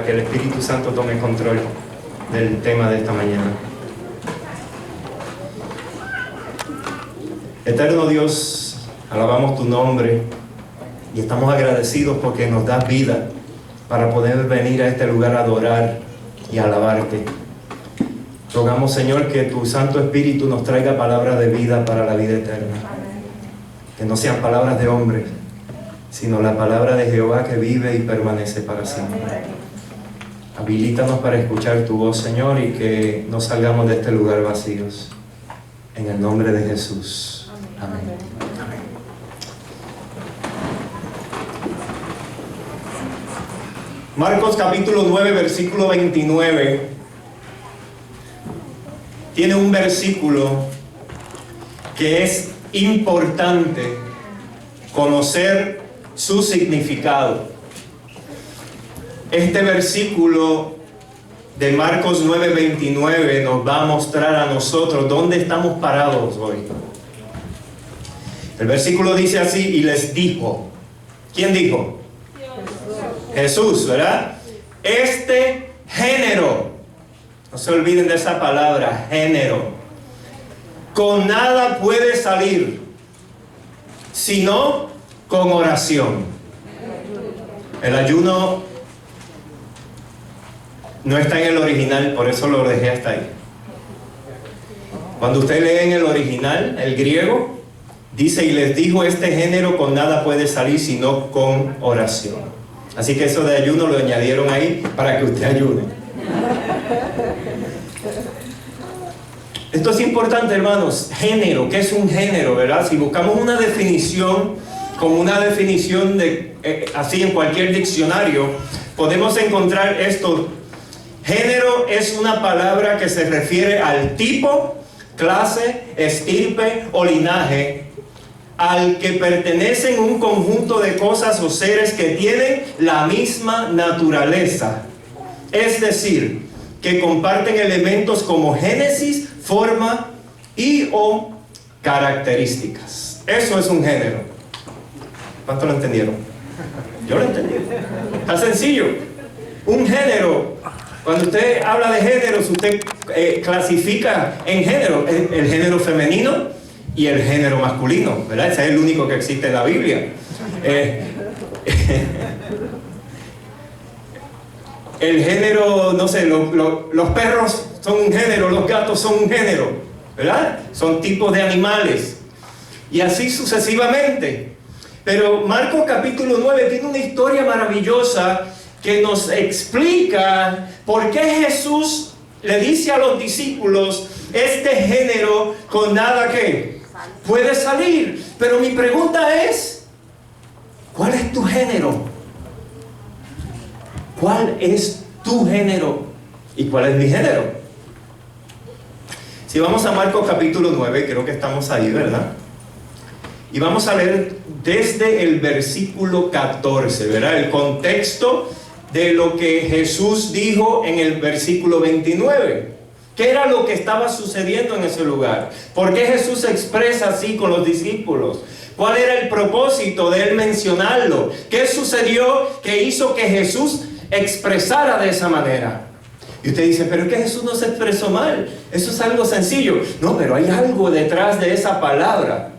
para que el Espíritu Santo tome control del tema de esta mañana. Eterno Dios, alabamos tu nombre y estamos agradecidos porque nos das vida para poder venir a este lugar a adorar y a alabarte. Rogamos, Señor, que tu Santo Espíritu nos traiga palabras de vida para la vida eterna. Que no sean palabras de hombres, sino la palabra de Jehová que vive y permanece para siempre. Habilítanos para escuchar tu voz, Señor, y que no salgamos de este lugar vacíos. En el nombre de Jesús. Amén. Amén. Marcos capítulo 9, versículo 29. Tiene un versículo que es importante conocer su significado. Este versículo de Marcos 9:29 nos va a mostrar a nosotros dónde estamos parados hoy. El versículo dice así: y les dijo. ¿Quién dijo? Jesús, ¿verdad? Este género, no se olviden de esa palabra, género, con nada puede salir, sino con oración. El ayuno no está en el original, por eso lo dejé hasta ahí. Cuando usted lee en el original, el griego, dice: y les dijo, este género con nada puede salir, sino con oración. Así que eso de ayuno lo añadieron ahí para que usted ayune. Esto es importante, hermanos. Género, ¿qué es un género, verdad? Si buscamos una definición, como una definición de así en cualquier diccionario, podemos encontrar esto. Género es una palabra que se refiere al tipo, clase, estirpe o linaje al que pertenecen un conjunto de cosas o seres que tienen la misma naturaleza. Es decir, que comparten elementos como génesis, forma y o características. Eso es un género. ¿Cuánto lo entendieron? Yo lo entendí. Está sencillo. Un género, cuando usted habla de géneros, usted clasifica en género el género femenino y el género masculino, ¿verdad? Ese es el único que existe en la Biblia. El género, no sé, los perros son un género, los gatos son un género, ¿verdad? Son tipos de animales. Y así sucesivamente. Pero Marcos capítulo 9 tiene una historia maravillosa que nos explica por qué Jesús le dice a los discípulos: este género con nada que puede salir. Pero mi pregunta es: ¿cuál es tu género? ¿Cuál es tu género? ¿Y cuál es mi género? Si vamos a Marcos capítulo 9, creo que estamos ahí, ¿verdad? Y vamos a leer desde el versículo 14, ¿verdad? El contexto de lo que Jesús dijo en el versículo 29. ¿Qué era lo que estaba sucediendo en ese lugar? ¿Por qué Jesús se expresa así con los discípulos? ¿Cuál era el propósito de él mencionarlo? ¿Qué sucedió que hizo que Jesús expresara de esa manera? Y usted dice: pero es que Jesús no se expresó mal, eso es algo sencillo. No, pero hay algo detrás de esa palabra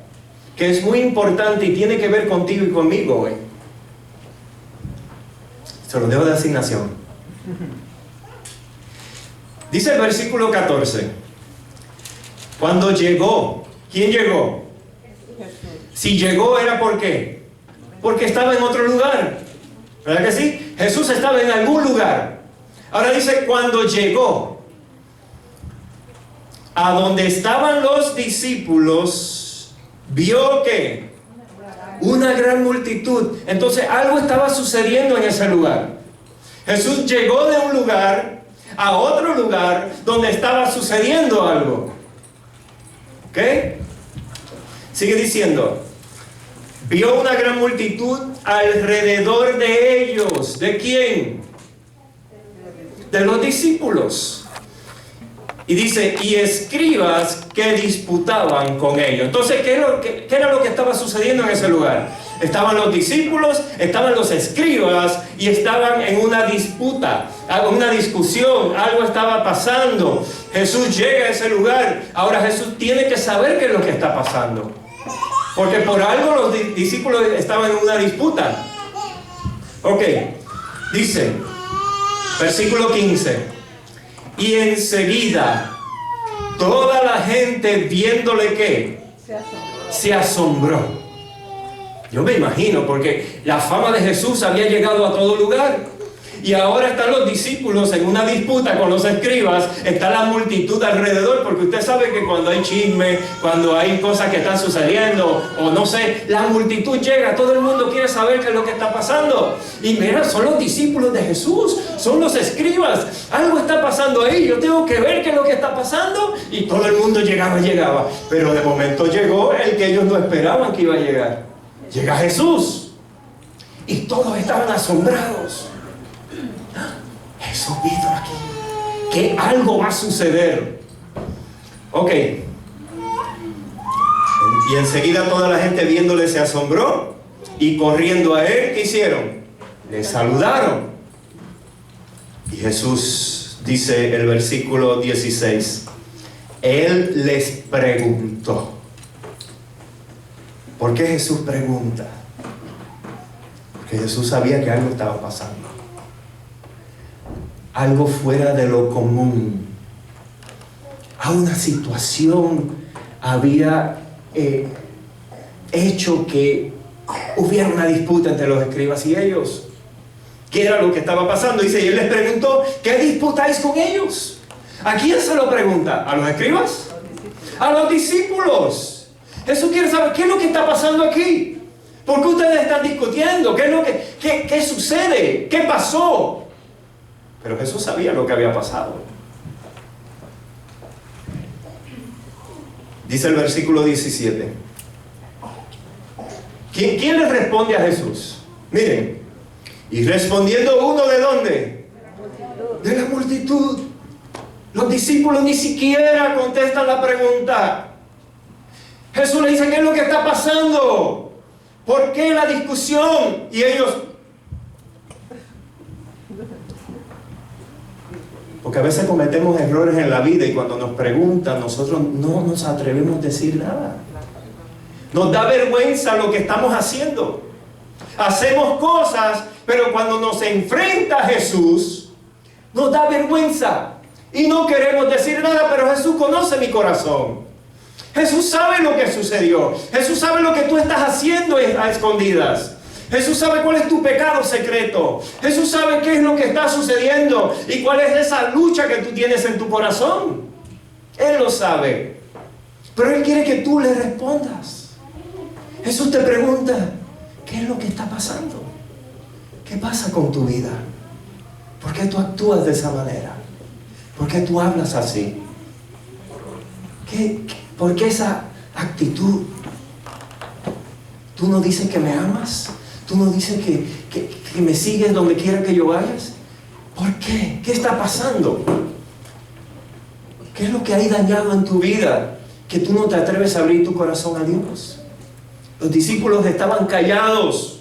que es muy importante y tiene que ver contigo y conmigo hoy. Se lo dejo de asignación. Dice el versículo 14: cuando llegó, ¿quién llegó? Si llegó era ¿por qué? Porque estaba en otro lugar, ¿verdad que sí? Jesús estaba en algún lugar. Ahora dice: cuando llegó a donde estaban los discípulos, vio que una gran multitud. Entonces algo estaba sucediendo en ese lugar. Jesús llegó de un lugar a otro lugar donde estaba sucediendo algo. ¿Ok? Sigue diciendo: vio una gran multitud alrededor de ellos. ¿De quién? De los discípulos. Y dice, y escribas que disputaban con ellos. Entonces, ¿qué era lo que estaba sucediendo en ese lugar? Estaban los discípulos, estaban los escribas y estaban en una disputa, una discusión, algo estaba pasando. Jesús llega a ese lugar. Ahora Jesús tiene que saber qué es lo que está pasando, porque por algo los discípulos estaban en una disputa. Ok, dice, versículo 15. Y enseguida, toda la gente viéndole, ¿qué? Se asombró. Yo me imagino, porque la fama de Jesús había llegado a todo lugar. Y ahora están los discípulos en una disputa con los escribas, está la multitud alrededor, porque usted sabe que cuando hay chisme, cuando hay cosas que están sucediendo, o no sé, la multitud llega, todo el mundo quiere saber qué es lo que está pasando. Y mira, son los discípulos de Jesús, son los escribas, algo está pasando ahí, yo tengo que ver qué es lo que está pasando. Y todo el mundo llegaba, pero de momento llegó el que ellos no esperaban que iba a llegar. Llega Jesús, y todos estaban asombrados. Jesús vino aquí, que algo va a suceder. Ok. Y enseguida toda la gente viéndole se asombró, y corriendo a él, ¿qué hicieron? Le saludaron. Y Jesús dice el versículo 16, él les preguntó. ¿Por qué Jesús pregunta? Porque Jesús sabía que algo estaba pasando. Algo fuera de lo común. A una situación había hecho que hubiera una disputa entre los escribas y ellos. ¿Qué era lo que estaba pasando? Dice, y él les preguntó, ¿qué disputáis con ellos? ¿A quién se lo pregunta? ¿A los escribas? A los discípulos. Jesús quiere saber qué es lo que está pasando aquí. ¿Por qué ustedes están discutiendo? ¿Qué sucede? ¿Qué pasó? Pero Jesús sabía lo que había pasado. Dice el versículo 17. ¿Quién le responde a Jesús? Miren. Y respondiendo uno, ¿de dónde? De la multitud. Los discípulos ni siquiera contestan la pregunta. Jesús le dice, ¿qué es lo que está pasando? ¿Por qué la discusión? Y ellos... Porque a veces cometemos errores en la vida y cuando nos preguntan, nosotros no nos atrevemos a decir nada. Nos da vergüenza lo que estamos haciendo. Hacemos cosas, pero cuando nos enfrenta a Jesús, nos da vergüenza. Y no queremos decir nada, pero Jesús conoce mi corazón. Jesús sabe lo que sucedió. Jesús sabe lo que tú estás haciendo a escondidas. Jesús sabe cuál es tu pecado secreto. Jesús sabe qué es lo que está sucediendo y cuál es esa lucha que tú tienes en tu corazón. Él lo sabe. Pero Él quiere que tú le respondas. Jesús te pregunta, ¿qué es lo que está pasando? ¿Qué pasa con tu vida? ¿Por qué tú actúas de esa manera? ¿Por qué tú hablas así? ¿Por qué esa actitud? ¿Tú no dices que me amas? ¿Tú no dices que me sigues donde quiera que yo vayas? ¿Por qué? ¿Qué está pasando? ¿Qué es lo que hay dañado en tu vida que tú no te atreves a abrir tu corazón a Dios? Los discípulos estaban callados.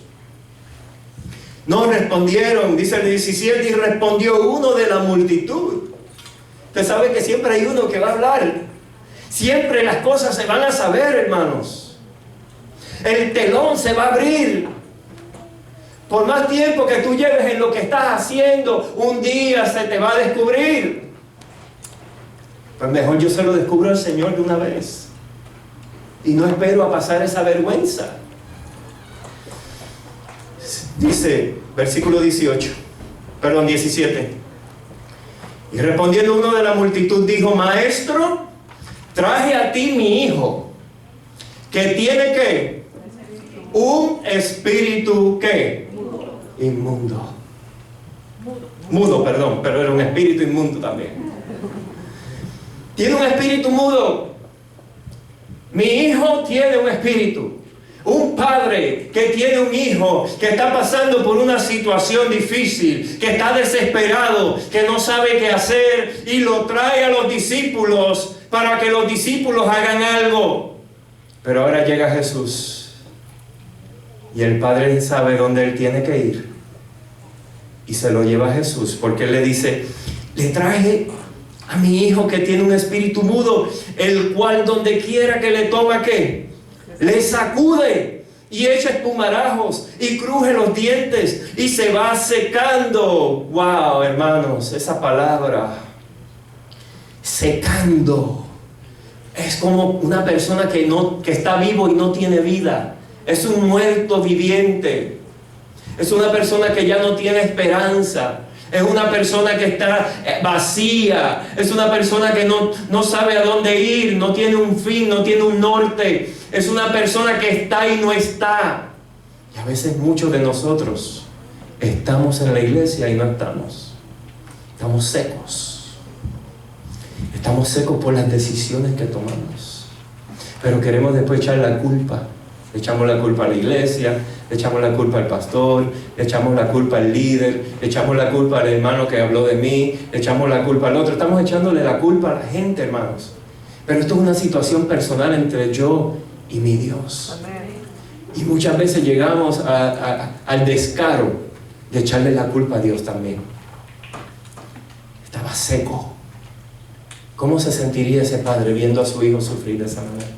No respondieron, dice el 17, y respondió uno de la multitud. Usted sabe que siempre hay uno que va a hablar. Siempre las cosas se van a saber, hermanos. El telón se va a abrir. Por más tiempo que tú lleves en lo que estás haciendo, un día se te va a descubrir. Pues mejor yo se lo descubro al Señor de una vez. Y no espero a pasar esa vergüenza. Dice, versículo 17. Y respondiendo uno de la multitud dijo, Maestro, traje a ti mi hijo, que tiene ¿qué? Un espíritu ¿qué? Inmundo. Mudo, perdón, pero era un espíritu inmundo también. Tiene un espíritu mudo. Mi hijo tiene un espíritu. Un padre que tiene un hijo que está pasando por una situación difícil, que está desesperado, que no sabe qué hacer y lo trae a los discípulos para que los discípulos hagan algo. Pero ahora llega Jesús y el padre sabe dónde él tiene que ir y se lo lleva a Jesús, porque él le dice: le traje a mi hijo que tiene un espíritu mudo, el cual donde quiera que le toma, ¿qué? Le sacude y echa espumarajos y cruje los dientes y se va secando. Wow, hermanos, esa palabra secando es como una persona que está vivo y no tiene vida. Es un muerto viviente. Es una persona que ya no tiene esperanza. Es una persona que está vacía. Es una persona que no sabe a dónde ir, no tiene un fin, no tiene un norte. Es una persona que está y no está. Y a veces muchos de nosotros estamos en la iglesia y no estamos. Estamos secos. Estamos secos por las decisiones que tomamos. Pero queremos después echar la culpa. Le echamos la culpa a la iglesia, le echamos la culpa al pastor, le echamos la culpa al líder, le echamos la culpa al hermano que habló de mí, le echamos la culpa al otro. Estamos echándole la culpa a la gente, hermanos. Pero esto es una situación personal entre yo y mi Dios. Y muchas veces llegamos al descaro de echarle la culpa a Dios también. Estaba seco. ¿Cómo se sentiría ese padre viendo a su hijo sufrir de esa manera?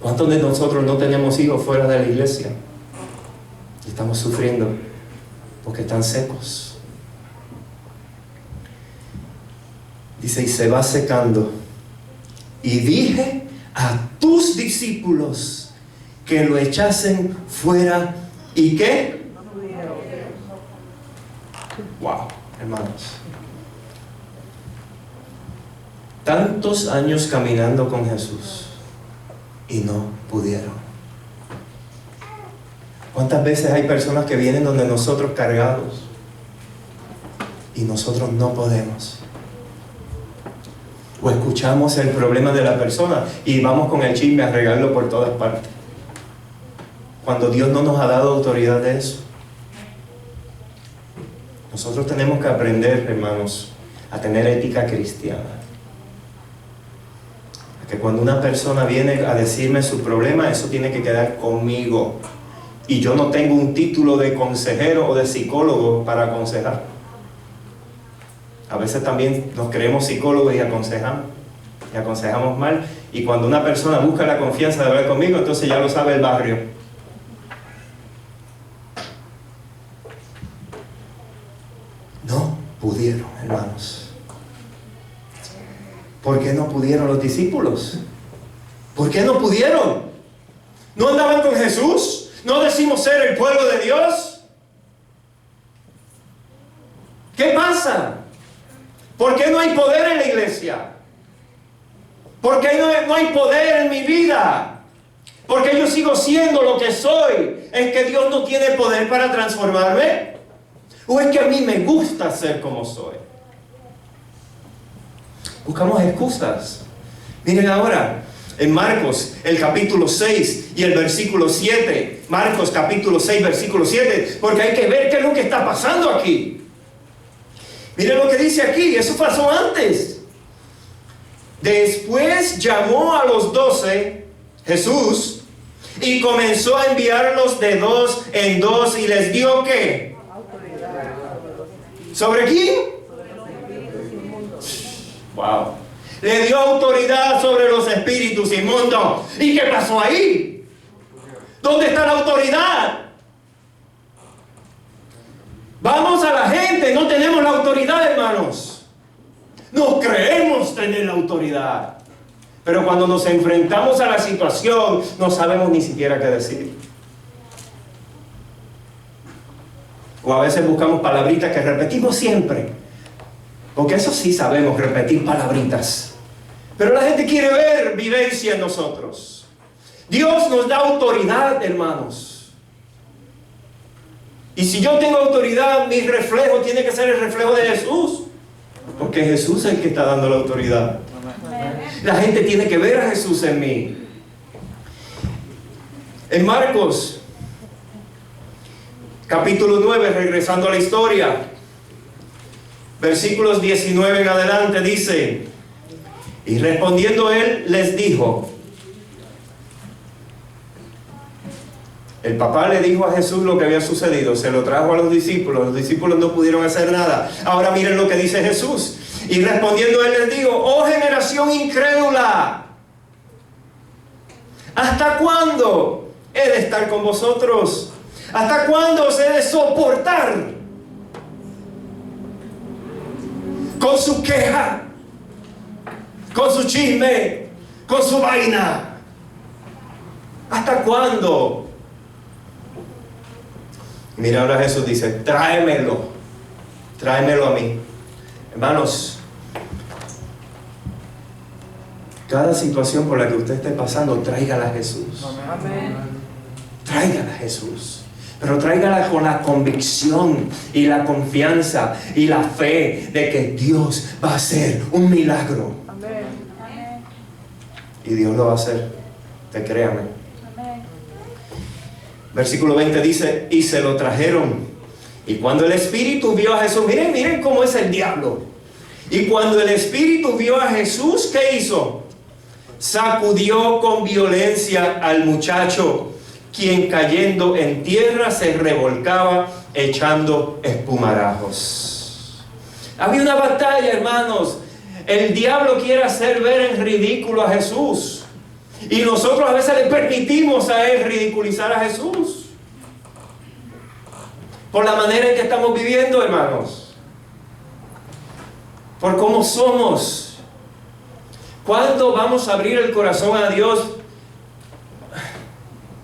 ¿Cuántos de nosotros no tenemos hijos fuera de la iglesia? Y estamos sufriendo porque están secos. Dice, y se va secando. Y dije a tus discípulos que lo echasen fuera. ¿Y qué? Wow, hermanos. Tantos años caminando con Jesús y no pudieron. ¿Cuántas veces hay personas que vienen donde nosotros cargados y nosotros no podemos? O escuchamos el problema de la persona y vamos con el chisme a regarlo por todas partes, cuando Dios no nos ha dado autoridad de eso. Nosotros tenemos que aprender, hermanos, a tener ética cristiana. Que cuando una persona viene a decirme su problema, eso tiene que quedar conmigo. Y yo no tengo un título de consejero o de psicólogo para aconsejar. A veces también nos creemos psicólogos y aconsejamos mal. Y cuando una persona busca la confianza de hablar conmigo, entonces ya lo sabe el barrio. No pudieron, hermanos. ¿Por qué no pudieron los discípulos? ¿Por qué no pudieron? ¿No andaban con Jesús? ¿No decimos ser el pueblo de Dios? ¿Qué pasa? ¿Por qué no hay poder en la iglesia? ¿Por qué no hay poder en mi vida? ¿Por qué yo sigo siendo lo que soy? ¿Es que Dios no tiene poder para transformarme? ¿O es que a mí me gusta ser como soy? Buscamos excusas. Miren ahora, en Marcos, el capítulo 6 y el versículo 7. Marcos, capítulo 6, versículo 7. Porque hay que ver qué es lo que está pasando aquí. Miren lo que dice aquí. Eso pasó antes. Después llamó a los 12, Jesús, y comenzó a enviarlos de 2 en 2 y les dio ¿qué? ¿Sobre quién? Wow. Le dio autoridad sobre los espíritus inmundos. ¿Y qué pasó ahí? ¿Dónde está la autoridad? Vamos a la gente, no tenemos la autoridad, hermanos. Nos creemos tener la autoridad. Pero cuando nos enfrentamos a la situación, no sabemos ni siquiera qué decir. O a veces buscamos palabritas que repetimos siempre. Porque eso sí sabemos, repetir palabritas. Pero la gente quiere ver vivencia en nosotros. Dios nos da autoridad, hermanos. Y si yo tengo autoridad, mi reflejo tiene que ser el reflejo de Jesús. Porque Jesús es el que está dando la autoridad. La gente tiene que ver a Jesús en mí. En Marcos, capítulo 9, regresando a la historia, versículos 19 en adelante, dice: y respondiendo él les dijo, el papá le dijo a Jesús lo que había sucedido, se lo trajo a los discípulos no pudieron hacer nada. Ahora miren lo que dice Jesús. Y respondiendo él les dijo: oh generación incrédula, ¿hasta cuándo he de estar con vosotros? ¿Hasta cuándo os he de soportar? Con su queja, con su chisme, con su vaina. ¿Hasta cuándo? Mira, ahora Jesús dice: tráemelo a mí. Hermanos, cada situación por la que usted esté pasando, tráigala a Jesús. Tráigala a Jesús. Pero tráigala con la convicción y la confianza y la fe de que Dios va a hacer un milagro. Amén. Y Dios lo va a hacer. Te créame. Amén. Versículo 20 dice: y se lo trajeron. Y cuando el Espíritu vio a Jesús, miren cómo es el diablo. Y cuando el Espíritu vio a Jesús, ¿qué hizo? Sacudió con violencia al muchacho, quien cayendo en tierra se revolcaba echando espumarajos. Había una batalla, hermanos. El diablo quiere hacer ver en ridículo a Jesús. Y nosotros a veces le permitimos a él ridiculizar a Jesús. Por la manera en que estamos viviendo, hermanos. Por cómo somos. ¿Cuándo vamos a abrir el corazón a Dios?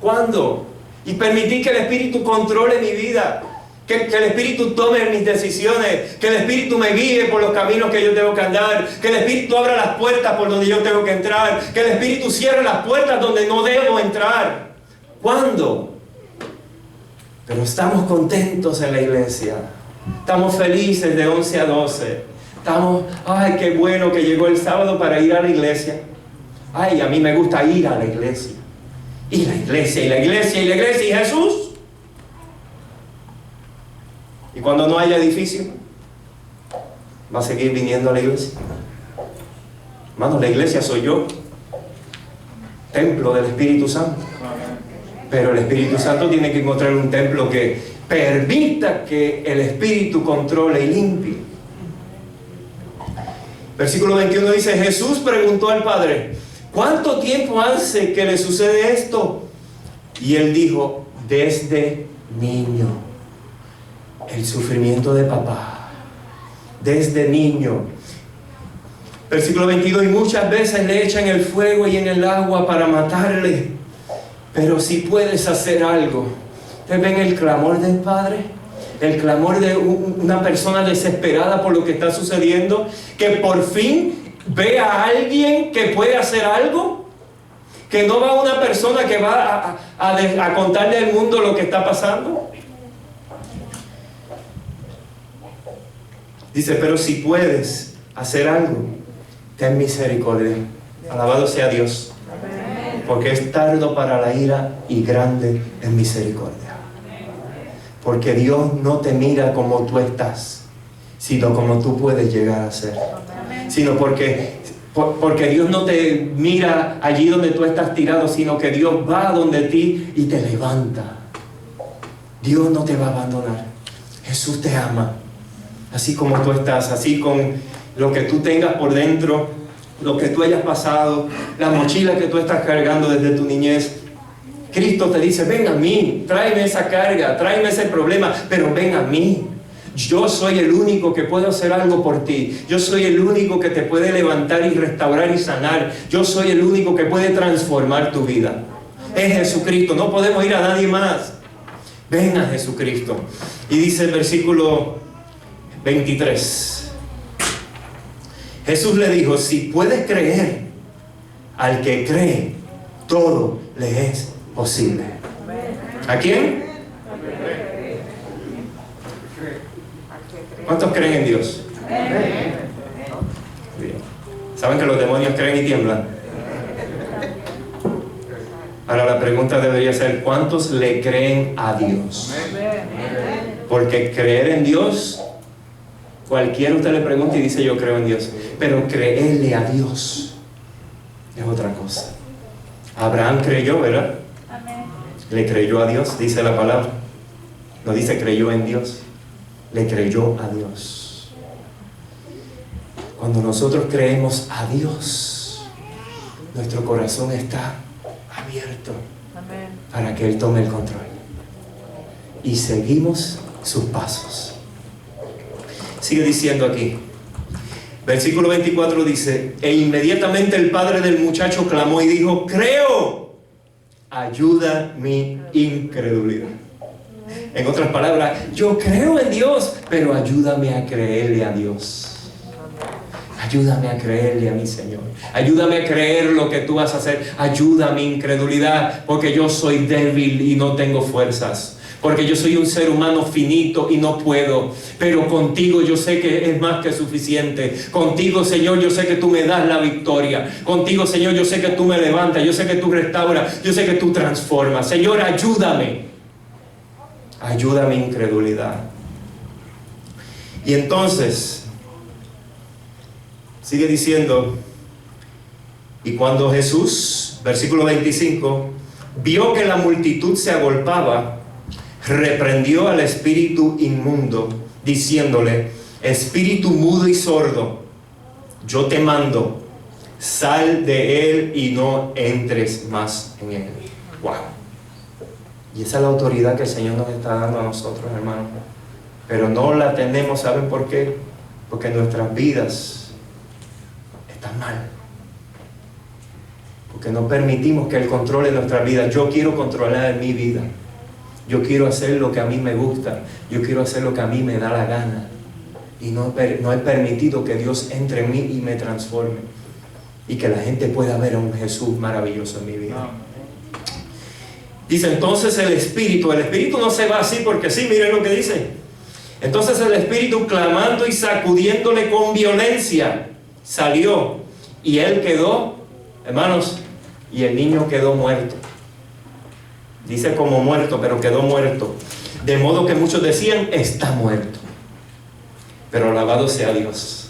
¿Cuándo? Y permitir que el Espíritu controle mi vida. Que el Espíritu tome mis decisiones. Que el Espíritu me guíe por los caminos que yo tengo que andar. Que el Espíritu abra las puertas por donde yo tengo que entrar. Que el Espíritu cierre las puertas donde no debo entrar. ¿Cuándo? Pero estamos contentos en la iglesia. Estamos felices de 11 a 12. Estamos, ay, qué bueno que llegó el sábado para ir a la iglesia. Ay, a mí me gusta ir a la iglesia. Y la iglesia, y la iglesia, y la iglesia, y Jesús. Y cuando no haya edificio, va a seguir viniendo a la iglesia. Hermanos, la iglesia soy yo, templo del Espíritu Santo. Pero el Espíritu Santo tiene que encontrar un templo que permita que el Espíritu controle y limpie. Versículo 21 dice: Jesús preguntó al Padre: ¿cuánto tiempo hace que le sucede esto? Y él dijo: desde niño. El sufrimiento de papá. Desde niño. Versículo 22: y muchas veces le echan el fuego y en el agua para matarle. Pero si puedes hacer algo. ¿Ustedes ven el clamor del Padre? El clamor de una persona desesperada por lo que está sucediendo, que por fin ve a alguien que puede hacer algo, que no va una persona que va a contarle al mundo lo que está pasando. Dice: pero si puedes hacer algo, ten misericordia. Alabado sea Dios, porque es tardo para la ira y grande en misericordia. Porque Dios no te mira como tú estás, sino como tú puedes llegar a ser. Sino porque Dios no te mira allí donde tú estás tirado, sino que Dios va donde ti y te levanta. Dios no te va a abandonar. Jesús te ama, así como tú estás, así con lo que tú tengas por dentro, lo que tú hayas pasado, la mochila que tú estás cargando desde tu niñez. Cristo te dice: ven a mí, tráeme esa carga, tráeme ese problema, pero ven a mí. Yo soy el único que puedo hacer algo por ti. Yo soy el único que te puede levantar y restaurar y sanar. Yo soy el único que puede transformar tu vida. Es Jesucristo, no podemos ir a nadie más. Ven a Jesucristo. Y dice el versículo 23. Jesús le dijo: si puedes creer, al que cree, todo le es posible. ¿A quién? ¿Cuántos creen en Dios? Bien. ¿Saben que los demonios creen y tiemblan? Ahora la pregunta debería ser, ¿cuántos le creen a Dios? Porque creer en Dios, cualquiera usted le pregunta y dice yo creo en Dios, pero creerle a Dios es otra cosa. Abraham creyó, ¿verdad? Le creyó a Dios, dice la palabra. No dice creyó en Dios, le creyó a Dios. Cuando nosotros creemos a Dios, nuestro corazón está abierto para que Él tome el control. Y seguimos sus pasos. Sigue diciendo aquí. Versículo 24 dice, e inmediatamente el padre del muchacho clamó y dijo, creo, ayuda mi incredulidad. En otras palabras, yo creo en Dios, pero ayúdame a creerle a Dios. Ayúdame a creerle a mi Señor. Ayúdame a creer lo que tú vas a hacer. Ayuda a mi incredulidad, porque yo soy débil y no tengo fuerzas. Porque yo soy un ser humano finito y no puedo. Pero contigo yo sé que es más que suficiente. Contigo, Señor, yo sé que tú me das la victoria. Contigo, Señor, yo sé que tú me levantas. Yo sé que tú restauras. Yo sé que tú transformas. Señor, ayúdame. Ayuda a mi incredulidad. Y entonces, sigue diciendo, y cuando Jesús, versículo 25, vio que la multitud se agolpaba, reprendió al espíritu inmundo, diciéndole, espíritu mudo y sordo, yo te mando, sal de él y no entres más en él. Wow. Y esa es la autoridad que el Señor nos está dando a nosotros, hermanos. Pero no la tenemos, ¿saben por qué? Porque nuestras vidas están mal. Porque no permitimos que Él controle nuestra vida. Yo quiero controlar mi vida. Yo quiero hacer lo que a mí me gusta. Yo quiero hacer lo que a mí me da la gana. Y no he permitido que Dios entre en mí y me transforme. Y que la gente pueda ver a un Jesús maravilloso en mi vida. Dice, entonces el espíritu no se va así porque sí, miren lo que dice. Entonces el espíritu, clamando y sacudiéndole con violencia, salió. Y él quedó, hermanos, y el niño quedó muerto. Dice como muerto, pero quedó muerto. De modo que muchos decían, está muerto. Pero alabado sea Dios.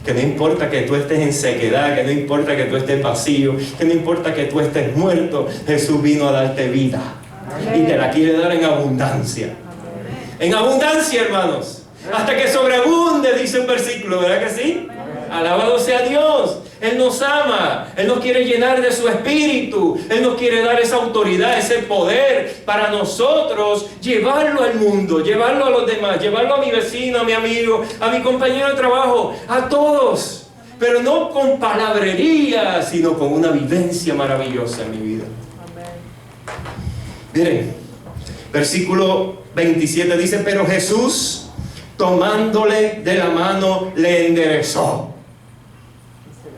Que no importa que tú estés en sequedad, que no importa que tú estés vacío, que no importa que tú estés muerto, Jesús vino a darte vida. Y te la quiere dar en abundancia. En abundancia, hermanos. Hasta que sobreabunde, dice un versículo, ¿verdad que sí? Alabado sea Dios. Él nos ama. Él nos quiere llenar de su espíritu. Él nos quiere dar esa autoridad, ese poder para nosotros llevarlo al mundo, llevarlo a los demás, llevarlo a mi vecino, a mi amigo, a mi compañero de trabajo, a todos. Pero no con palabrería, sino con una vivencia maravillosa en mi vida. Miren, versículo 27 dice, pero Jesús, tomándole de la mano, le enderezó.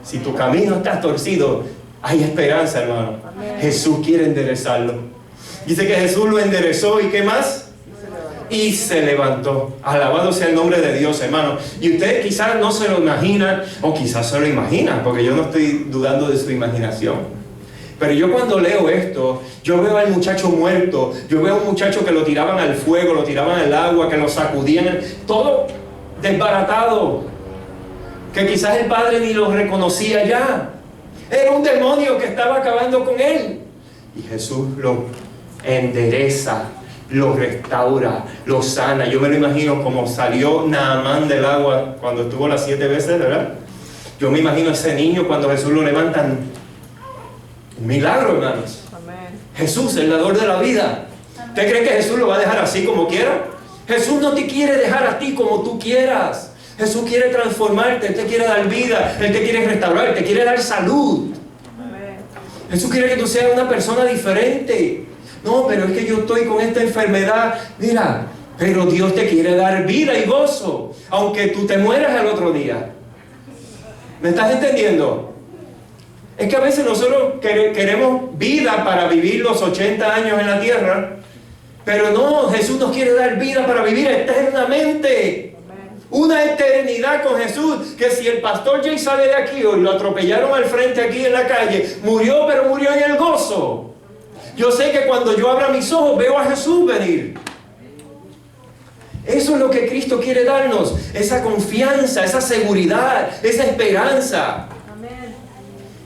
Si tu camino está torcido, hay esperanza, hermano. Jesús quiere enderezarlo. Dice que Jesús lo enderezó, ¿y qué más? Y se levantó. Alabado sea el nombre de Dios, hermano. Y usted quizás no se lo imagina, o quizás se lo imagina, porque yo no estoy dudando de su imaginación. Pero yo cuando leo esto, yo veo al muchacho muerto, yo veo a un muchacho que lo tiraban al fuego, lo tiraban al agua, que lo sacudían, todo desbaratado, que quizás el padre ni lo reconocía ya. Era un demonio que estaba acabando con él. Y Jesús lo endereza, lo restaura, lo sana. Yo me lo imagino como salió Naamán del agua cuando estuvo las 7 veces, ¿verdad? Yo me imagino a ese niño cuando Jesús lo levantan. Un milagro, hermanos. Amén. Jesús, el dador de la vida. ¿Usted cree que Jesús lo va a dejar así como quiera? Jesús no te quiere dejar a ti como tú quieras. Jesús quiere transformarte, Él te quiere dar vida, Él te quiere restaurar, Él te quiere dar salud. Amén. Jesús quiere que tú seas una persona diferente. No, pero es que yo estoy con esta enfermedad. Mira, pero Dios te quiere dar vida y gozo, aunque tú te mueras al otro día. ¿Me estás entendiendo? Es que a veces nosotros queremos vida para vivir los 80 años en la tierra, pero no, Jesús nos quiere dar vida para vivir eternamente. Una eternidad con Jesús, que si el pastor Jay sale de aquí hoy, lo atropellaron al frente aquí en la calle, murió, pero murió en el gozo. Yo sé que cuando yo abra mis ojos veo a Jesús venir. Eso es lo que Cristo quiere darnos, esa confianza, esa seguridad, esa esperanza. Amén.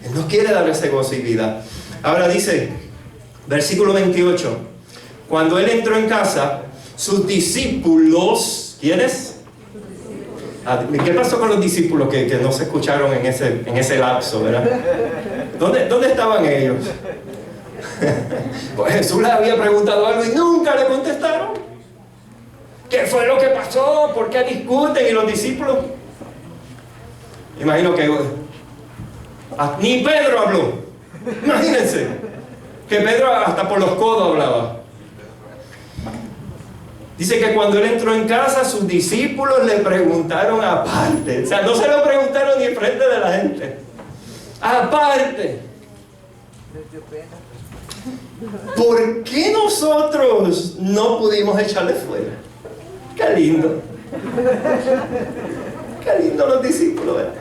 Él nos quiere dar ese gozo y vida. Ahora dice, versículo 28, cuando Él entró en casa, sus discípulos, ¿quiénes? ¿Qué pasó con los discípulos que no se escucharon en ese lapso, verdad? ¿Dónde estaban ellos? Pues Jesús les había preguntado algo y nunca le contestaron. ¿Qué fue lo que pasó? ¿Por qué discuten? Y los discípulos, imagino que ni Pedro habló. Imagínense que Pedro hasta por los codos hablaba. Dice que cuando Él entró en casa, sus discípulos le preguntaron aparte. O sea, no se lo preguntaron ni enfrente de la gente. Aparte. ¿Por qué nosotros no pudimos echarle fuera? Qué lindo. Qué lindo los discípulos, ¿verdad?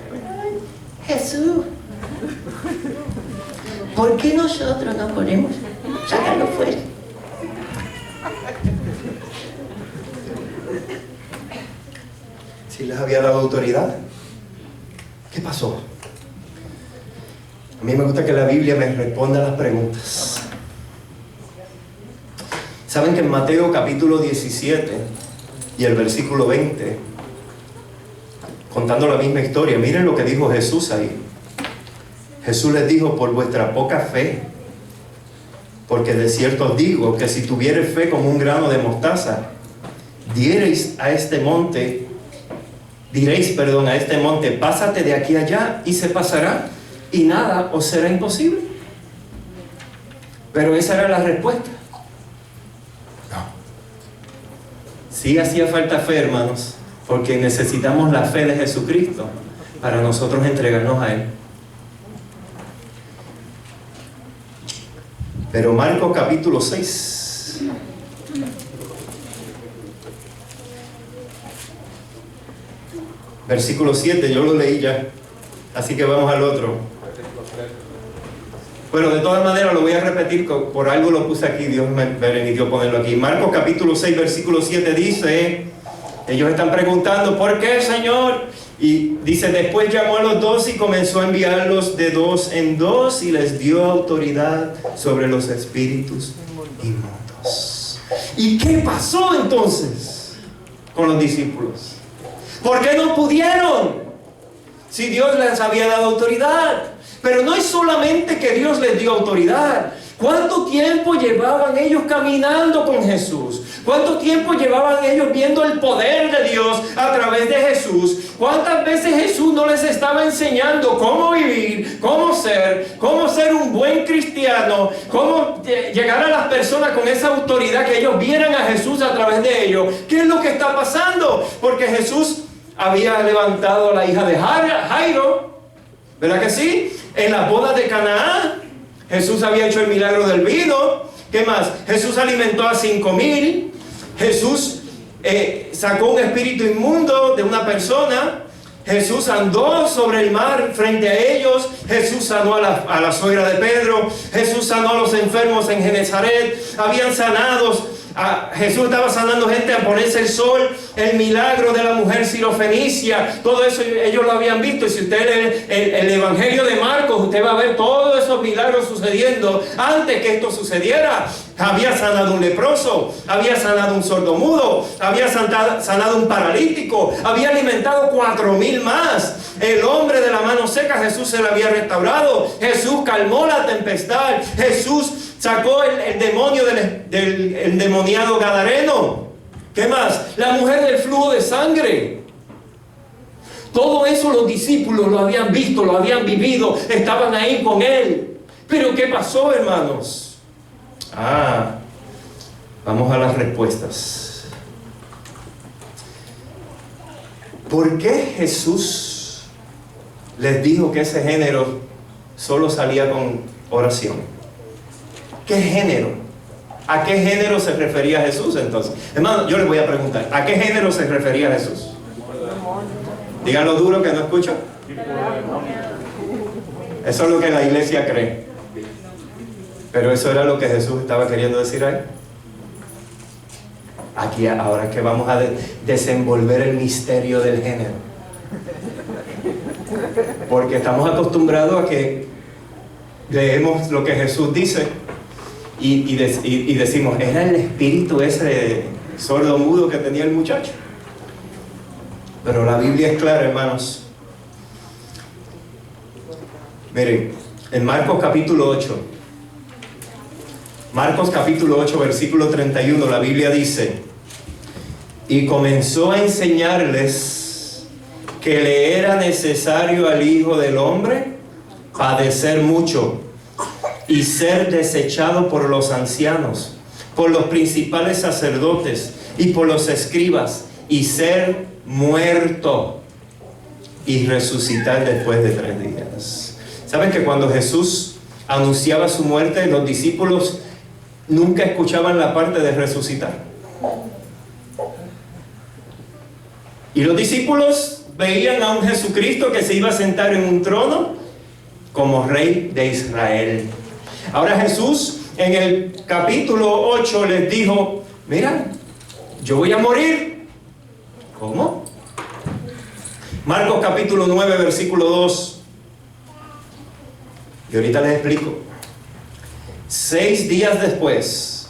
Jesús, ¿por qué nosotros no podemos sacarlo fuera? Si les había dado autoridad, ¿qué pasó? A mí me gusta que la Biblia me responda las preguntas. ¿Saben que en Mateo capítulo 17 y el versículo 20, contando la misma historia, miren lo que dijo Jesús ahí? Jesús les dijo, por vuestra poca fe, porque de cierto os digo que si tuviereis fe como un grano de mostaza, diréis a este monte, pásate de aquí allá, y se pasará, y nada os será imposible. Pero esa era la respuesta. No. Sí hacía falta fe, hermanos, porque necesitamos la fe de Jesucristo para nosotros entregarnos a Él. Pero Marcos capítulo 6. Versículo 7, yo lo leí ya. Así que vamos al otro. Bueno, de todas maneras lo voy a repetir, por algo lo puse aquí, Dios me permitió ponerlo aquí. Marcos capítulo 6, versículo 7 dice, ellos están preguntando, ¿por qué, Señor? Y dice, después llamó a los 12 y comenzó a enviarlos de 2 en 2 y les dio autoridad sobre los espíritus inmundos. ¿Y qué pasó entonces con los discípulos? ¿Por qué no pudieron? Si Dios les había dado autoridad. Pero no es solamente que Dios les dio autoridad. ¿Cuánto tiempo llevaban ellos caminando con Jesús? ¿Cuánto tiempo llevaban ellos viendo el poder de Dios a través de Jesús? ¿Cuántas veces Jesús no les estaba enseñando cómo vivir, cómo ser un buen cristiano, cómo llegar a las personas con esa autoridad, que ellos vieran a Jesús a través de ellos? ¿Qué es lo que está pasando? Porque Jesús había levantado a la hija de Jairo, ¿verdad que sí? En las bodas de Canaán, Jesús había hecho el milagro del vino. ¿Qué más? Jesús alimentó a 5,000. Jesús sacó un espíritu inmundo de una persona. Jesús andó sobre el mar frente a ellos. Jesús sanó a la suegra de Pedro. Jesús sanó a los enfermos en Genezaret. Habían sanados. Jesús estaba sanando gente a ponerse el sol. El milagro de la mujer sirofenicia, todo eso ellos lo habían visto. Y si usted lee el Evangelio de Marcos, usted va a ver todos esos milagros sucediendo antes que esto sucediera. Había sanado un leproso, había sanado un sordomudo, había sanado un paralítico, había alimentado 4,000 más. El hombre de la mano seca, Jesús se le había restaurado. Jesús calmó la tempestad. Jesús sacó el demonio del endemoniado gadareno. ¿Qué más? La mujer del flujo de sangre. Todo eso los discípulos lo habían visto, lo habían vivido, estaban ahí con Él. Pero ¿qué pasó, hermanos? Vamos a las respuestas. ¿Por qué Jesús les dijo que ese género solo salía con oración? ¿Qué género? ¿A qué género se refería Jesús entonces? Hermano, yo les voy a preguntar, ¿a qué género se refería Jesús? Díganlo duro que no escucho. Eso es lo que la iglesia cree. Pero eso era lo que Jesús estaba queriendo decir ahí. Aquí ahora es que vamos a desenvolver el misterio del género. Porque estamos acostumbrados a que leemos lo que Jesús dice y decimos, ¿era el espíritu ese sordo mudo que tenía el muchacho? Pero la Biblia es clara, hermanos. Miren, en Marcos capítulo 8, versículo 31, la Biblia dice: y comenzó a enseñarles que le era necesario al Hijo del Hombre padecer mucho y ser desechado por los ancianos, por los principales sacerdotes y por los escribas, y ser muerto y resucitar después de 3 días. ¿Saben que cuando Jesús anunciaba su muerte, los discípulos nunca escuchaban la parte de resucitar? Y los discípulos veían a un Jesucristo que se iba a sentar en un trono como Rey de Israel. Ahora Jesús en el capítulo 8 les dijo: mira, yo voy a morir. ¿Cómo? Marcos capítulo 9, versículo 2. Y ahorita les explico. 6 días después,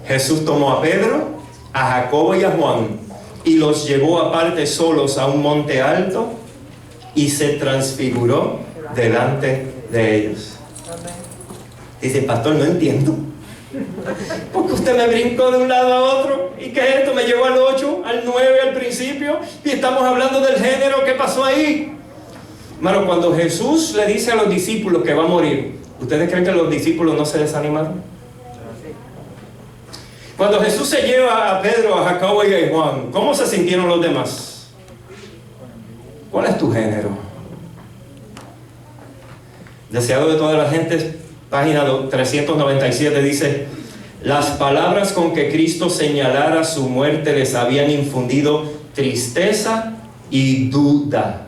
Jesús tomó a Pedro, a Jacobo y a Juan y los llevó aparte solos a un monte alto y se transfiguró delante de ellos. Dice: pastor, no entiendo. Porque usted me brincó de un lado a otro. ¿Y qué es esto? Me llevó al 8, al 9 al principio. Y estamos hablando del género. ¿Qué pasó ahí? Hermano, cuando Jesús le dice a los discípulos que va a morir, ¿ustedes creen que los discípulos no se desanimaron? Cuando Jesús se lleva a Pedro, a Jacobo y a Juan, ¿cómo se sintieron los demás? ¿Cuál es tu género? Deseado de todas las gentes, página 397, dice: las palabras con que Cristo señalara su muerte les habían infundido tristeza y duda.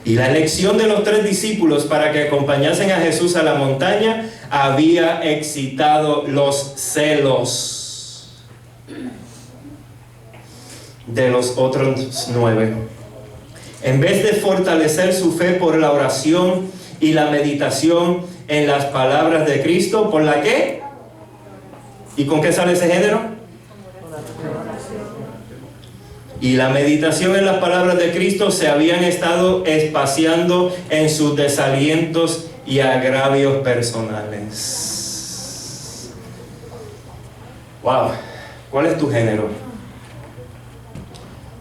Y la elección de los 3 discípulos para que acompañasen a Jesús a la montaña había excitado los celos de los otros 9. En vez de fortalecer su fe por la oración y la meditación en las palabras de Cristo, ¿por la qué? ¿Y con qué sale ese género? Y la meditación en las palabras de Cristo se habían estado espaciando en sus desalientos y agravios personales. Wow, ¿cuál es tu género?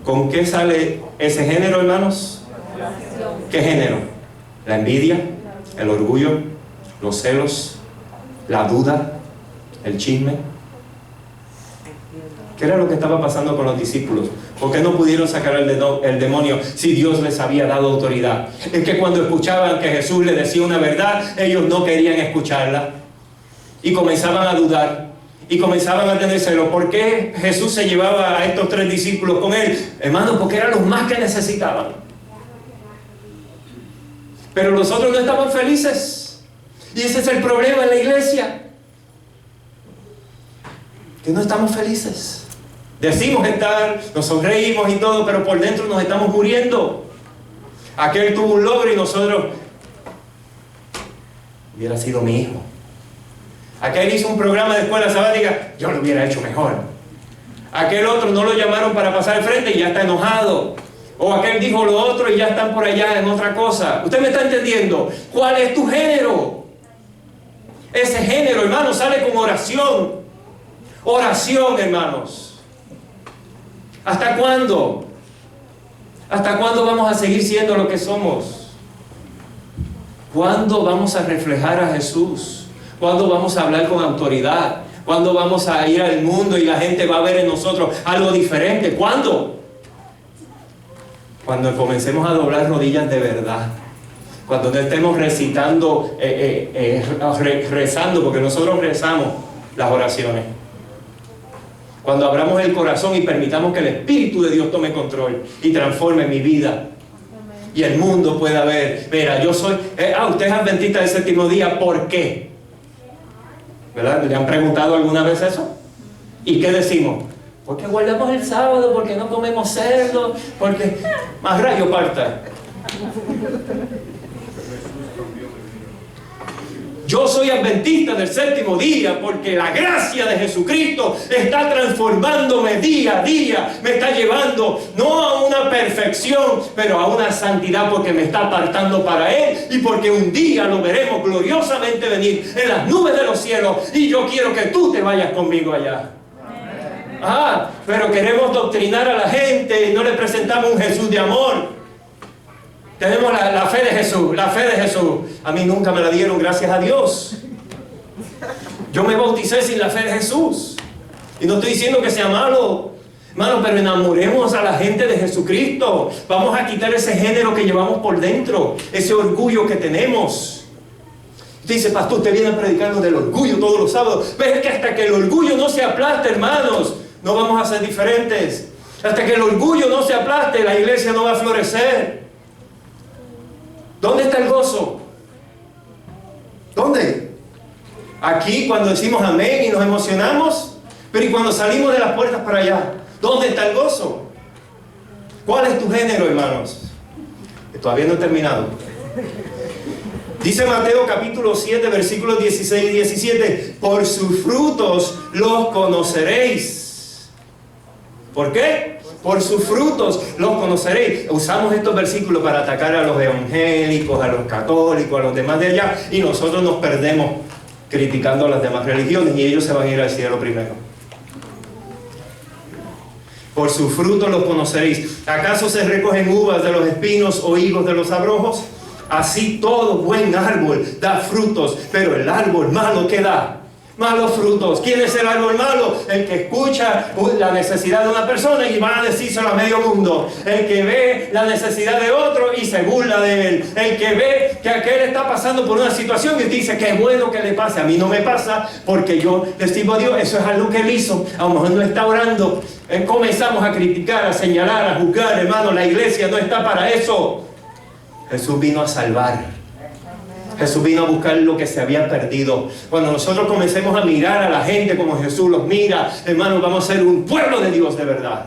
¿Con qué sale ese género, hermanos? ¿Qué género? La envidia, el orgullo, los celos, la duda, el chisme. ¿Qué era lo que estaba pasando con los discípulos? ¿Por qué no pudieron sacar el demonio si Dios les había dado autoridad? Es que cuando escuchaban que Jesús les decía una verdad, ellos no querían escucharla. Y comenzaban a dudar. Y comenzaban a tener celo. ¿Por qué Jesús se llevaba a estos 3 discípulos con él? Hermano, porque eran los más que necesitaban. Pero los otros no estaban felices. Y ese es el problema en la iglesia. Que no estamos felices. Decimos estar, nos sonreímos y todo, pero por dentro nos estamos muriendo. Aquel tuvo un logro y nosotros, hubiera sido mi hijo. Aquel hizo un programa de escuela sabática, yo lo hubiera hecho mejor. Aquel otro no lo llamaron para pasar al frente y ya está enojado. O aquel dijo lo otro y ya están por allá en otra cosa. ¿Usted me está entendiendo? ¿Cuál es tu género? Ese género, hermano, sale con oración. Oración, hermanos. ¿Hasta cuándo? ¿Hasta cuándo vamos a seguir siendo lo que somos? ¿Cuándo vamos a reflejar a Jesús? ¿Cuándo vamos a hablar con autoridad? ¿Cuándo vamos a ir al mundo y la gente va a ver en nosotros algo diferente? ¿Cuándo? Cuando comencemos a doblar rodillas de verdad. Cuando no estemos recitando, rezando, porque nosotros rezamos las oraciones. Cuando abramos el corazón y permitamos que el Espíritu de Dios tome control y transforme mi vida. Y el mundo pueda ver, mira, yo soy, usted es adventista del séptimo día, ¿por qué? ¿Verdad? ¿Le han preguntado alguna vez eso? ¿Y qué decimos? Porque guardamos el sábado, porque no comemos cerdo, porque más rayo parta. Yo soy adventista del séptimo día porque la gracia de Jesucristo está transformándome día a día. Me está llevando no a una perfección, pero a una santidad, porque me está apartando para Él y porque un día lo veremos gloriosamente venir en las nubes de los cielos, y yo quiero que tú te vayas conmigo allá. Pero queremos doctrinar a la gente y no le presentamos un Jesús de amor. Tenemos la fe de Jesús, la fe de Jesús. A mí nunca me la dieron, gracias a Dios. Yo me bauticé sin la fe de Jesús. Y no estoy diciendo que sea malo, hermano, pero enamoremos a la gente de Jesucristo. Vamos a quitar ese género que llevamos por dentro, ese orgullo que tenemos. Usted dice, pastor, usted viene a predicarnos del orgullo todos los sábados. Pero es que hasta que el orgullo no se aplaste, hermanos, no vamos a ser diferentes. Hasta que el orgullo no se aplaste, la iglesia no va a florecer. ¿Dónde está el gozo? ¿Dónde? Aquí, cuando decimos amén y nos emocionamos, pero ¿y cuando salimos de las puertas para allá? ¿Dónde está el gozo? ¿Cuál es tu género, hermanos? Que todavía no he terminado. Dice Mateo capítulo 7, versículos 16 y 17: por sus frutos los conoceréis. ¿Por qué? Por sus frutos los conoceréis. Usamos estos versículos para atacar a los evangélicos, a los católicos, a los demás de allá, y nosotros nos perdemos criticando a las demás religiones, y ellos se van a ir al cielo primero. Por sus frutos los conoceréis. ¿Acaso se recogen uvas de los espinos o higos de los abrojos? Así todo buen árbol da frutos, pero el árbol malo, ¿qué da? Malos frutos. ¿Quién es el árbol malo? El que escucha la necesidad de una persona y va a decírselo a medio mundo. El que ve la necesidad de otro y se burla de él. El que ve que aquel está pasando por una situación y dice, qué bueno que le pase. A mí no me pasa porque yo le sirvo a Dios. Eso es algo que él hizo. A lo mejor no está orando. Comenzamos a criticar, a señalar, a juzgar. Hermano, la iglesia no está para eso. Jesús vino a salvar. Jesús vino a buscar lo que se había perdido. Cuando nosotros comencemos a mirar a la gente como Jesús los mira, hermanos, vamos a ser un pueblo de Dios de verdad.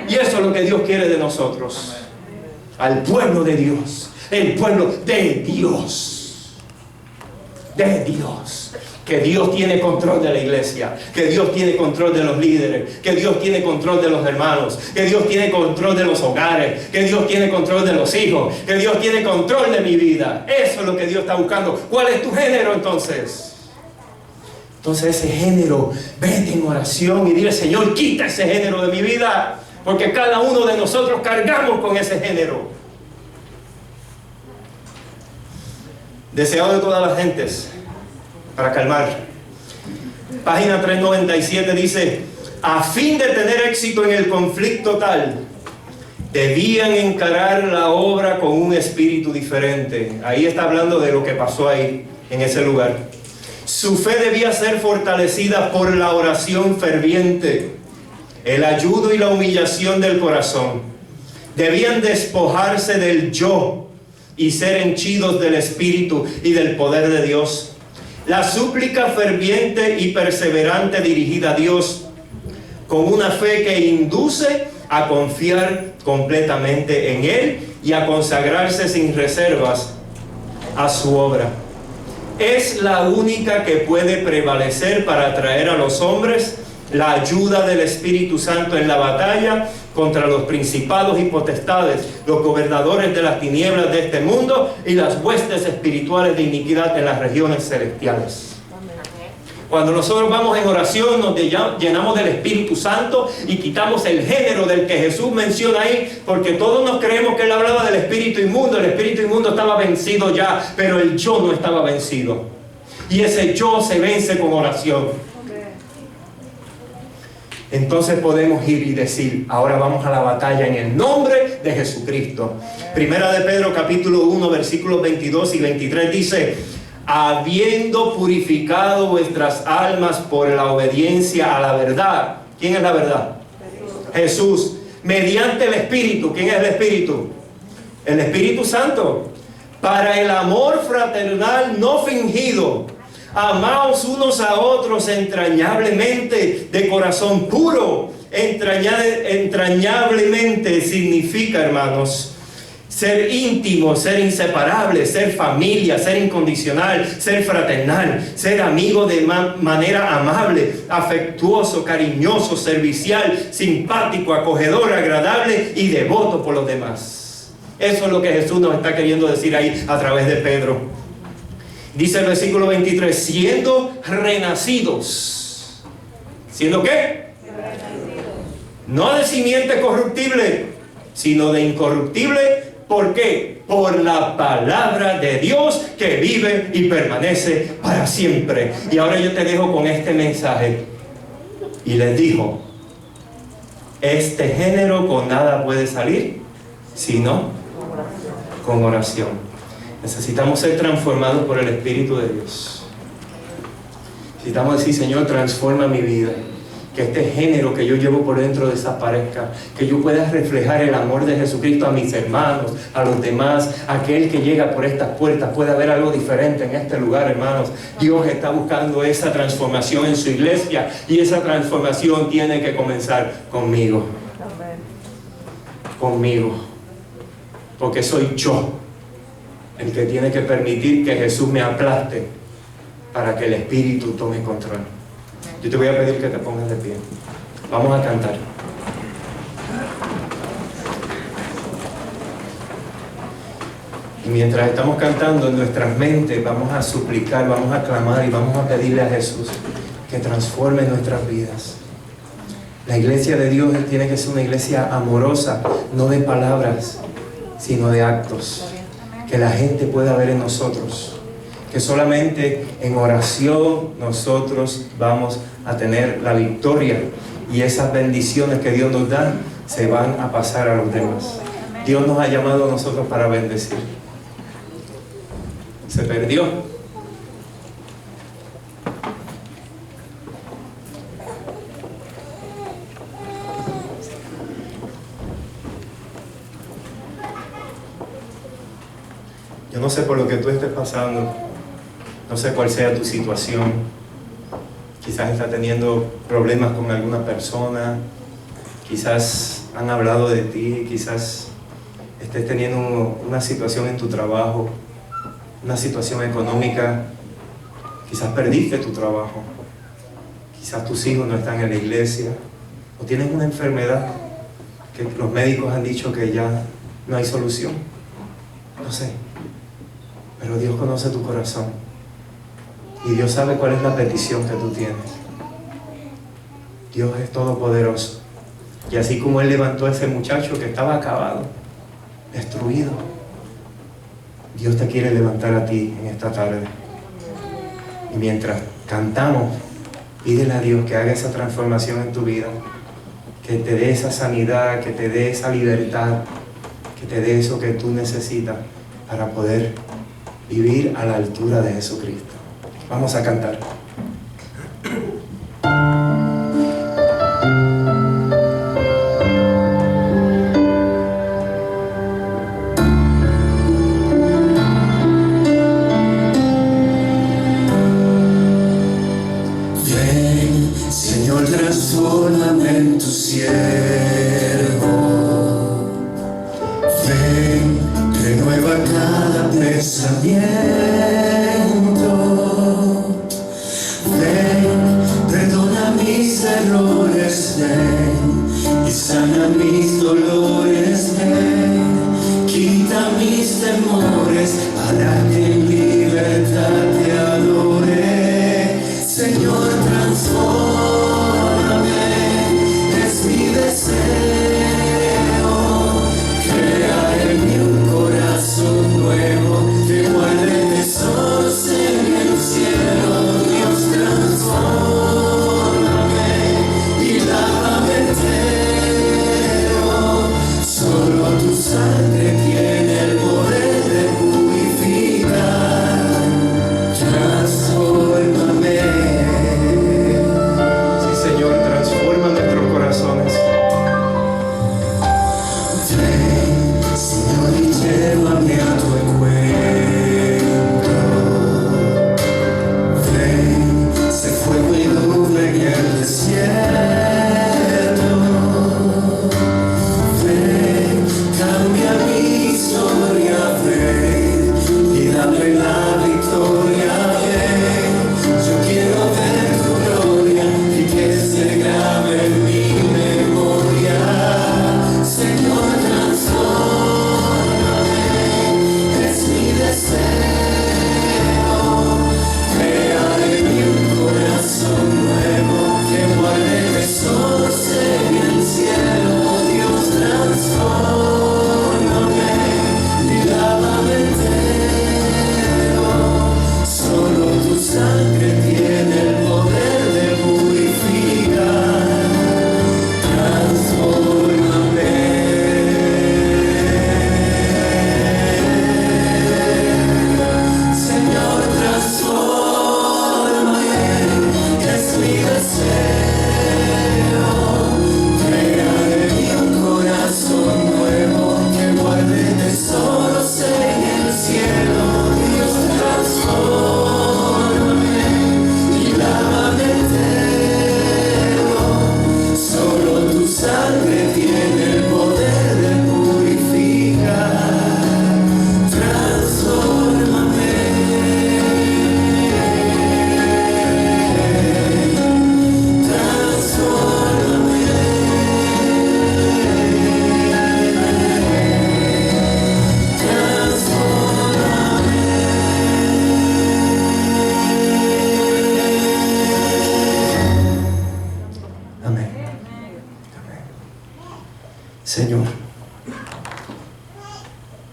Y eso es lo que Dios quiere de nosotros. Al pueblo de Dios. El pueblo de Dios. De Dios. Que Dios tiene control de la iglesia, que Dios tiene control de los líderes, que Dios tiene control de los hermanos, que Dios tiene control de los hogares, que Dios tiene control de los hijos, que Dios tiene control de mi vida. Eso es lo que Dios está buscando. ¿Cuál es tu género entonces? Entonces ese género, vete en oración y dile, Señor, quita ese género de mi vida, porque cada uno de nosotros cargamos con ese género. Deseado de todas las gentes, para calmar. Página 397 dice, a fin de tener éxito en el conflicto tal, debían encarar la obra con un espíritu diferente. Ahí está hablando de lo que pasó ahí, en ese lugar. Su fe debía ser fortalecida por la oración ferviente, el ayuno y la humillación del corazón. Debían despojarse del yo y ser henchidos del espíritu y del poder de Dios. La súplica ferviente y perseverante dirigida a Dios con una fe que induce a confiar completamente en Él y a consagrarse sin reservas a su obra. Es la única que puede prevalecer para atraer a los hombres la ayuda del Espíritu Santo en la batalla contra los principados y potestades, los gobernadores de las tinieblas de este mundo y las huestes espirituales de iniquidad en las regiones celestiales. Cuando nosotros vamos en oración, nos llenamos del Espíritu Santo y quitamos el género del que Jesús menciona ahí, porque todos nos creemos que Él hablaba del espíritu inmundo. El espíritu inmundo estaba vencido ya, pero el yo no estaba vencido. Y ese yo se vence con oración. Entonces podemos ir y decir, ahora vamos a la batalla en el nombre de Jesucristo. Primera de Pedro capítulo 1 versículos 22 y 23 dice, habiendo purificado vuestras almas por la obediencia a la verdad. ¿Quién es la verdad? Jesús. Mediante el Espíritu. ¿Quién es el Espíritu? El Espíritu Santo. Para el amor fraternal no fingido. Amaos unos a otros entrañablemente, de corazón puro. Entrañablemente significa, hermanos, ser íntimo, ser inseparable, ser familia, ser incondicional, ser fraternal, ser amigo de manera amable, afectuoso, cariñoso, servicial, simpático, acogedor, agradable y devoto por los demás. Eso es lo que Jesús nos está queriendo decir ahí a través de Pedro. Dice el versículo 23, siendo renacidos. ¿Siendo qué? No de simiente corruptible, sino de incorruptible. ¿Por qué? Por la palabra de Dios que vive y permanece para siempre. Y ahora yo te dejo con este mensaje. Y les dijo, este género con nada puede salir, sino con oración. Necesitamos ser transformados por el Espíritu de Dios. Necesitamos decir, Señor, transforma mi vida. Que este género que yo llevo por dentro desaparezca, que yo pueda reflejar el amor de Jesucristo a mis hermanos, a los demás, aquel que llega por estas puertas pueda ver algo diferente en este lugar, hermanos. Dios está buscando esa transformación en su iglesia y esa transformación tiene que comenzar conmigo. Conmigo. Porque soy yo el que tiene que permitir que Jesús me aplaste para que el Espíritu tome control. Yo te voy a pedir que te pongas de pie. Vamos a cantar. Y mientras estamos cantando en nuestras mentes, vamos a suplicar, vamos a clamar y vamos a pedirle a Jesús que transforme nuestras vidas. La iglesia de Dios tiene que ser una iglesia amorosa, no de palabras, sino de actos. Que la gente pueda ver en nosotros. Que solamente en oración nosotros vamos a tener la victoria y esas bendiciones que Dios nos da se van a pasar a los demás. Dios nos ha llamado a nosotros para bendecir. Se perdió. Yo no sé por lo que tú estés pasando. No sé cuál sea tu situación. Quizás estás teniendo problemas con alguna persona. Quizás han hablado de ti. Quizás estés teniendo una situación en tu trabajo. Una situación económica. Quizás perdiste tu trabajo. Quizás tus hijos no están en la iglesia. O tienes una enfermedad que los médicos han dicho que ya no hay solución. No sé. Pero Dios conoce tu corazón. Y Dios sabe cuál es la petición que tú tienes. Dios es todopoderoso. Y así como Él levantó a ese muchacho que estaba acabado, destruido, Dios te quiere levantar a ti en esta tarde. Y mientras cantamos, pídele a Dios que haga esa transformación en tu vida, que te dé esa sanidad, que te dé esa libertad, que te dé eso que tú necesitas para poder vivir a la altura de Jesucristo. Vamos a cantar. Ven, Señor, transfórmame en tu siervo. Ven, renueva cada pensamiento. llévame a tu encuentro. Ven, sé fuego y nube en el desierto. Ven, cambia mi historia, ven, y dame la victoria, ven. Yo quiero ver tu gloria y que se grabe en mi memoria. Señor, transfórmame, es mi deseo. Crea en mí un corazón nuevo que guarde tesoros en el cielo. Dios, transfórmame y lávame entero. Solo tu sangre tiene el poder de purificar. Transfórmame. Señor, transfórmame, es mi deseo. Crea en mí un corazón nuevo que guarde tesoros en el cielo. Dios, transfórmame y lávame entero. Solo tu sangre tiene el poder de purificar. Transfórmame. Transfórmame. Amén. Amén. Señor,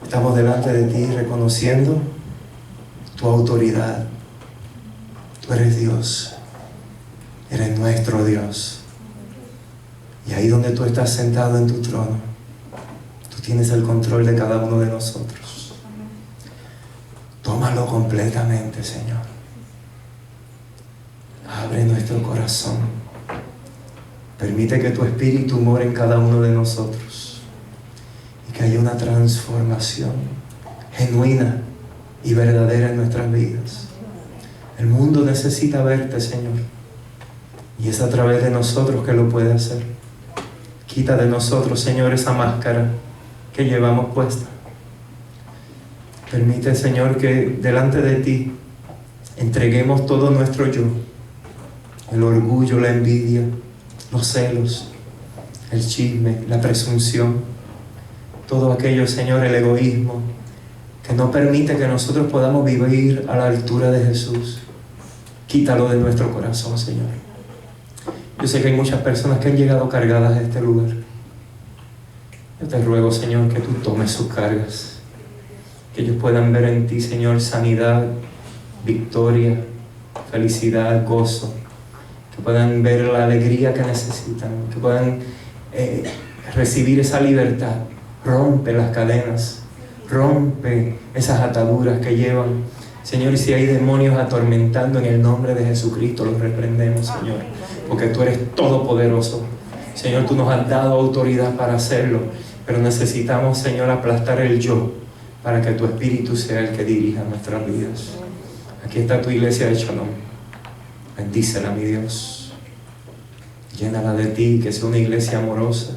estamos delante de ti reconociendo tu autoridad. Tú eres Dios, eres nuestro Dios. Y ahí donde tú estás sentado en tu trono, tú tienes el control de cada uno de nosotros. Tómalo completamente, Señor. Abre nuestro corazón. Permite que tu espíritu more en cada uno de nosotros y que haya una transformación genuina y verdadera en nuestras vidas. El mundo necesita verte, Señor, y es a través de nosotros que lo puede hacer. Quita de nosotros, Señor, esa máscara que llevamos puesta. Permite, Señor, que delante de ti entreguemos todo nuestro yo, el orgullo, la envidia, los celos, el chisme, la presunción, todo aquello, Señor, el egoísmo, que no permite que nosotros podamos vivir a la altura de Jesús. Quítalo de nuestro corazón, Señor. Yo sé que hay muchas personas que han llegado cargadas a este lugar. Yo te ruego, Señor, que tú tomes sus cargas, que ellos puedan ver en ti, Señor, sanidad, victoria, felicidad, gozo, que puedan ver la alegría que necesitan, que puedan recibir esa libertad. Rompe las cadenas, rompe esas ataduras que llevan, Señor. Y si hay demonios atormentando, en el nombre de Jesucristo los reprendemos, Señor, porque tú eres todopoderoso. Señor, tú nos has dado autoridad para hacerlo, pero necesitamos, Señor, aplastar el yo para que tu Espíritu sea el que dirija nuestras vidas. Aquí está tu iglesia de Shalom. Bendícela, mi Dios. Llénala de ti, que sea una iglesia amorosa,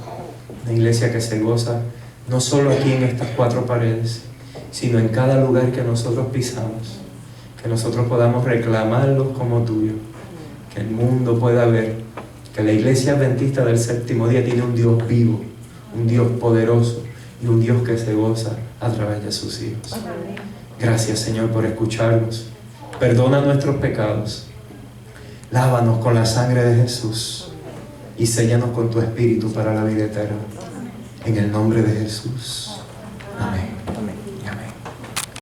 una iglesia que se goza, no solo aquí en estas cuatro paredes, sino en cada lugar que nosotros pisamos, que nosotros podamos reclamarlos como tuyo, que el mundo pueda ver que la iglesia adventista del séptimo día tiene un Dios vivo, un Dios poderoso y un Dios que se goza a través de sus hijos. Gracias, Señor, por escucharnos. Perdona nuestros pecados, lávanos con la sangre de Jesús y séllanos con tu Espíritu para la vida eterna. En el nombre de Jesús.